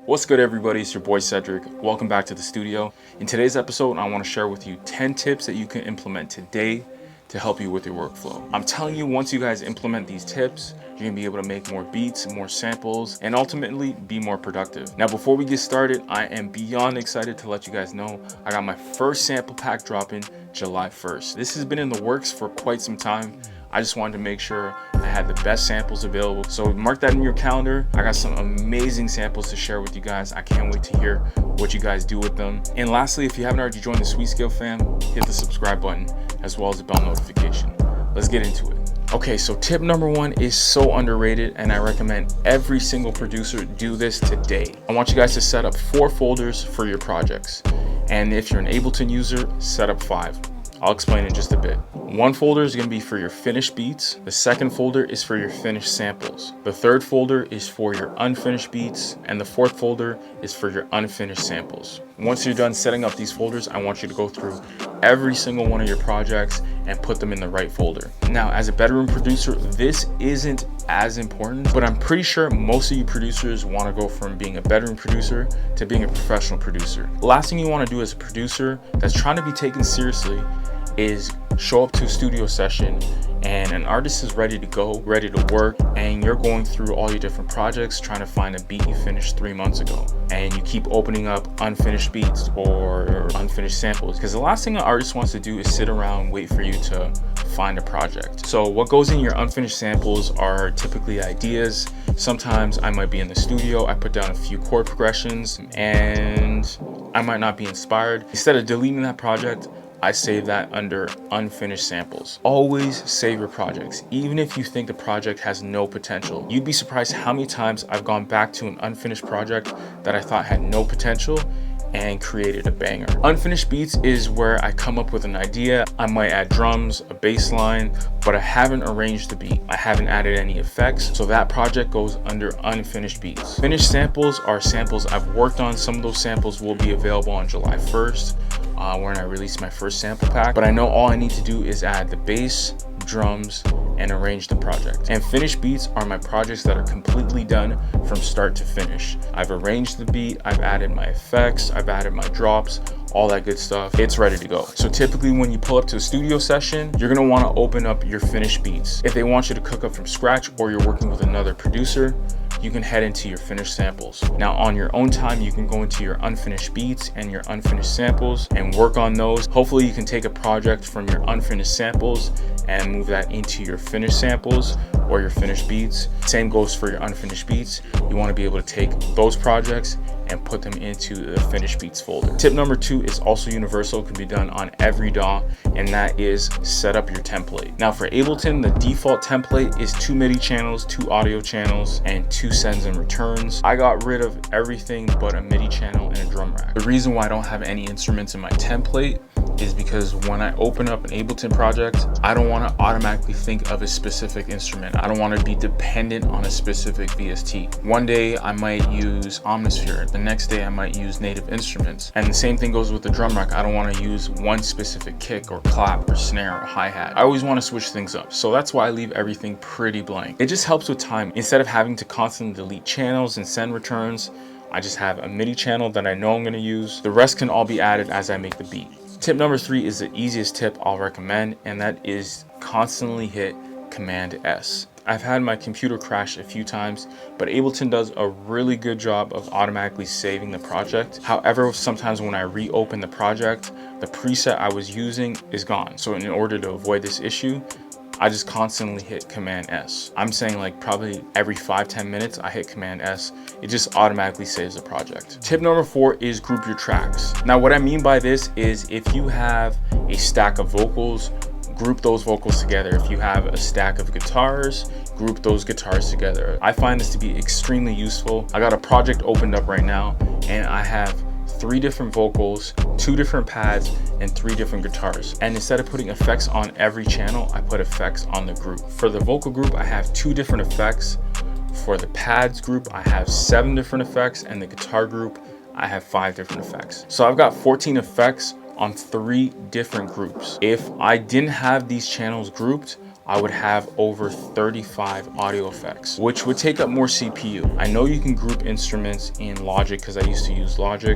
What's good, everybody? It's your boy Cedric. Welcome back to the studio. In today's episode, I want to share with you 10 tips that you can implement today to help you with your workflow. I'm telling you, once you guys implement these tips, you're gonna be able to make more beats, more samples, and ultimately be more productive. Now, before we get started, I am beyond excited to let you guys know I got my first sample pack dropping July 1st. This has been in the works for quite some time. I just wanted to make sure I had the best samples available. So mark that in your calendar. I got some amazing samples to share with you guys. I can't wait to hear what you guys do with them. And lastly, if you haven't already joined the Sweet Scale fam, hit the subscribe button as well as the bell notification. Let's get into it. Okay, so tip number one is so underrated, and I recommend every single producer do this today. I want you guys to set up 4 folders for your projects. And if you're an Ableton user, set up 5. I'll explain in just a bit. One folder is going to be for your finished beats. The second folder is for your finished samples. The third folder is for your unfinished beats. And the fourth folder is for your unfinished samples. Once you're done setting up these folders, I want you to go through every single one of your projects and put them in the right folder. Now, as a bedroom producer, this isn't as important, but I'm pretty sure most of you producers want to go from being a bedroom producer to being a professional producer. The last thing you want to do as a producer that's trying to be taken seriously is show up to a studio session and an artist is ready to go, ready to work, and you're going through all your different projects trying to find a beat you finished 3 months ago, and you keep opening up unfinished beats or unfinished samples, because the last thing an artist wants to do is sit around and wait for you to find a project. So what goes in your unfinished samples are typically ideas. Sometimes I might be in the studio, I put down a few chord progressions and I might not be inspired. Instead of deleting that project, I save that under unfinished samples. Always save your projects, even if you think the project has no potential. You'd be surprised how many times I've gone back to an unfinished project that I thought had no potential and created a banger. Unfinished beats is where I come up with an idea. I might add drums, a bass line, but I haven't arranged the beat. I haven't added any effects, so that project goes under unfinished beats. Finished samples are samples I've worked on. Some of those samples will be available on July 1st. When I release my first sample pack, but I know all I need to do is add the bass, drums, and arrange the project. And finished beats are my projects that are completely done from start to finish. I've arranged the beat, I've added my effects, I've added my drops, all that good stuff. It's ready to go. So typically when you pull up to a studio session, you're gonna wanna open up your finished beats. If they want you to cook up from scratch or you're working with another producer, you can head into your finished samples. Now on your own time, you can go into your unfinished beats and your unfinished samples and work on those. Hopefully you can take a project from your unfinished samples and move that into your finished samples or your finished beats. Same goes for your unfinished beats. You want to be able to take those projects and put them into the finished beats folder. Tip number 2 is also universal, can be done on every DAW, and that is set up your template. Now for Ableton, the default template is 2 MIDI channels, 2 audio channels, and 2 sends and returns. I got rid of everything but a MIDI channel and a drum rack. The reason why I don't have any instruments in my template is because when I open up an Ableton project, I don't want to automatically think of a specific instrument. I don't want to be dependent on a specific VST. One day I might use Omnisphere, the next day I might use native instruments. And the same thing goes with the drum rack. I don't want to use one specific kick or clap or snare or hi-hat. I always want to switch things up. So that's why I leave everything pretty blank. It just helps with time. Instead of having to constantly delete channels and send returns, I just have a MIDI channel that I know I'm going to use. The rest can all be added as I make the beat. Tip number 3 is the easiest tip I'll recommend, and that is constantly hit Command S. I've had my computer crash a few times, but Ableton does a really good job of automatically saving the project. However, sometimes when I reopen the project, the preset I was using is gone. So in order to avoid this issue, I just constantly hit Command S. I'm saying like probably every 5-10 minutes I hit Command S. It just automatically saves the project. Tip number 4 is group your tracks. Now what I mean by this is if you have a stack of vocals, group those vocals together. If you have a stack of guitars, group those guitars together. I find this to be extremely useful. I got a project opened up right now and I have 3 different vocals, 2 different pads, and 3 different guitars. And instead of putting effects on every channel, I put effects on the group. For the vocal group, I have 2 different effects. For the pads group, I have 7 different effects, and the guitar group, I have 5 different effects. So I've got 14 effects on 3 different groups. If I didn't have these channels grouped, I would have over 35 audio effects, which would take up more CPU. I know you can group instruments in Logic because I used to use Logic.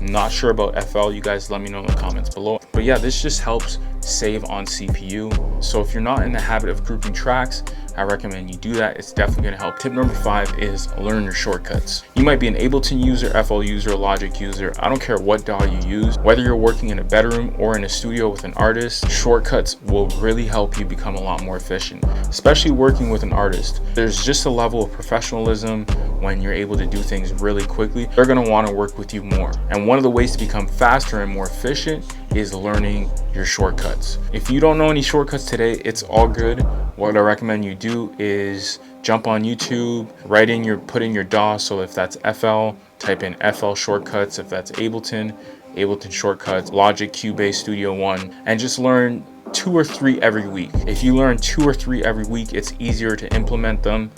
I'm not sure about FL. You guys let me know in the comments below. But yeah, this just helps save on CPU. So if you're not in the habit of grouping tracks, I recommend you do that. It's definitely gonna help. Tip number 5 is learn your shortcuts. You might be an Ableton user, FL user, Logic user. I don't care what DAW you use. Whether you're working in a bedroom or in a studio with an artist, shortcuts will really help you become a lot more efficient, especially working with an artist. There's just a level of professionalism when you're able to do things really quickly. They're gonna wanna work with you more. And one of the ways to become faster and more efficient is learning your shortcuts. If you don't know any shortcuts today, it's all good. What I recommend you do is jump on YouTube, put in your DAW. So if that's FL, type in FL shortcuts. If that's Ableton shortcuts, Logic, Cubase, Studio One, and just learn 2 or 3 every week. If you learn 2 or 3 every week, it's easier to implement them.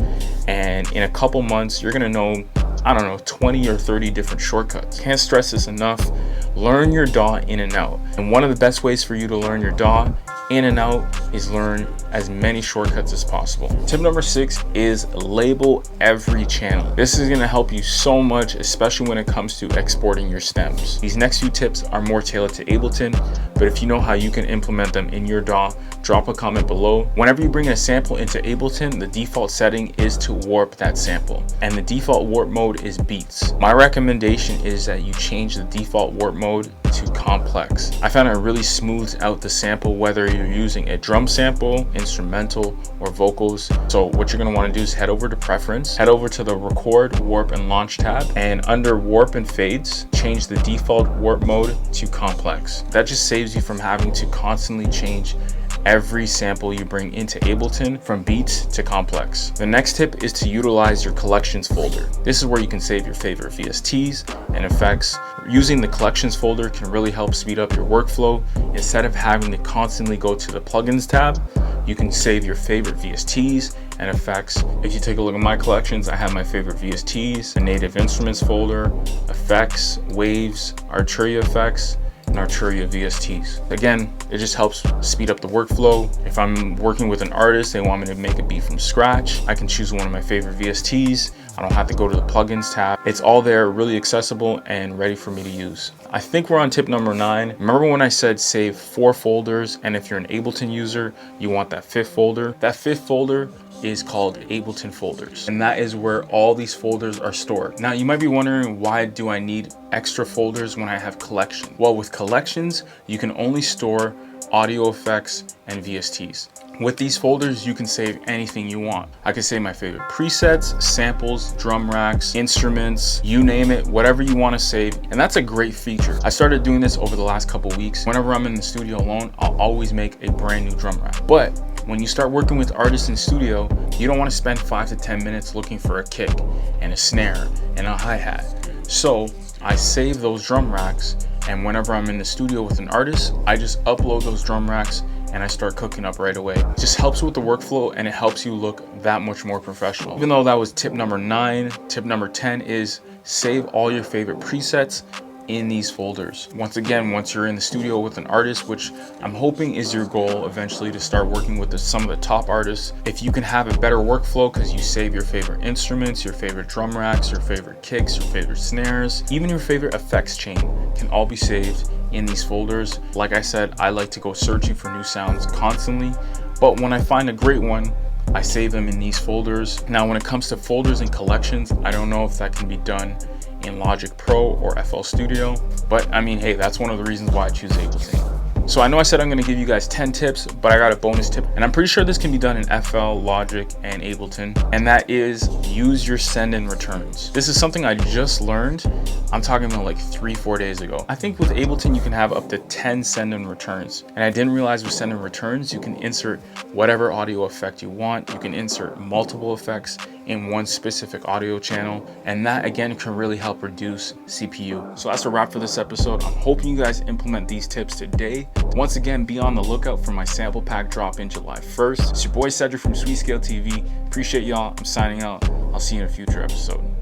And in a couple months, you're gonna know, I don't know, 20 or 30 different shortcuts. Can't stress this enough. Learn your DAW in and out. And one of the best ways for you to learn your DAW in and out is learn as many shortcuts as possible. Tip number 6 is label every channel. This is gonna help you so much, especially when it comes to exporting your stems. These next few tips are more tailored to Ableton, but if you know how you can implement them in your DAW, drop a comment below. Whenever you bring a sample into Ableton, the default setting is to warp that sample, and the default warp mode is beats. My recommendation is that you change the default warp mode to complex. I found it really smooths out the sample, whether you're using a drum sample, instrumental, or vocals. So what you're gonna wanna do is head over to preference, head over to the record, warp, and launch tab, and under warp and fades, change the default warp mode to complex. That just saves you from having to constantly change every sample you bring into Ableton from beats to complex. The next tip is to utilize your collections folder. This is where you can save your favorite VSTs and effects. Using the collections folder can really help speed up your workflow. Instead of having to constantly go to the plugins tab, you can save your favorite VSTs and effects. If you take a look at my collections, I have my favorite VSTs, the native instruments folder, effects, waves, Arturia effects, and Arturia VSTs. Again, it just helps speed up the workflow. If I'm working with an artist, they want me to make a beat from scratch, I can choose one of my favorite VSTs. I don't have to go to the plugins tab. It's all there, really accessible and ready for me to use. I think we're on tip number 9. Remember when I said save 4 folders, and if you're an Ableton user, you want that 5th folder? That 5th folder is called Ableton folders, and that is where all these folders are stored. Now you might be wondering, why do I need extra folders when I have collections? Well, with collections, you can only store audio effects and VSTs. With these folders, you can save anything you want. I can save my favorite presets, samples, drum racks, instruments, you name it, whatever you want to save. And that's a great feature. I started doing this over the last couple weeks. Whenever I'm in the studio alone, I'll always make a brand new drum rack. But when you start working with artists in studio, you don't want to spend 5 to 10 minutes looking for a kick and a snare and a hi-hat. So I save those drum racks, and whenever I'm in the studio with an artist, I just upload those drum racks and I start cooking up right away. It just helps with the workflow, and it helps you look that much more professional. Even though that was tip number 9, tip number 10 is save all your favorite presets in these folders. Once again, once you're in the studio with an artist, which I'm hoping is your goal eventually, to start working with some of the top artists, if you can have a better workflow because you save your favorite instruments, your favorite drum racks, your favorite kicks, your favorite snares, even your favorite effects chain can all be saved in these folders. Like I said, I like to go searching for new sounds constantly, but when I find a great one, I save them in these folders. Now, when it comes to folders and collections, I don't know if that can be done in Logic Pro or FL Studio, but I mean, hey, that's one of the reasons why I choose Ableton. So I know I said I'm going to give you guys 10 tips, but I got a bonus tip, and I'm pretty sure this can be done in FL, Logic, and Ableton, and that is use your send and returns. This is something I just learned. I'm talking about like 3-4 days ago. I think with Ableton you can have up to 10 send and returns, and I didn't realize with send and returns you can insert whatever audio effect you want. You can insert multiple effects in one specific audio channel, and that again can really help reduce CPU. So that's a wrap for this episode. I'm hoping you guys implement these tips today. Once again, be on the lookout for my sample pack drop in July 1st. It's your boy Cedric from Sweet Scale TV. Appreciate y'all. I'm signing out. I'll see you in a future episode.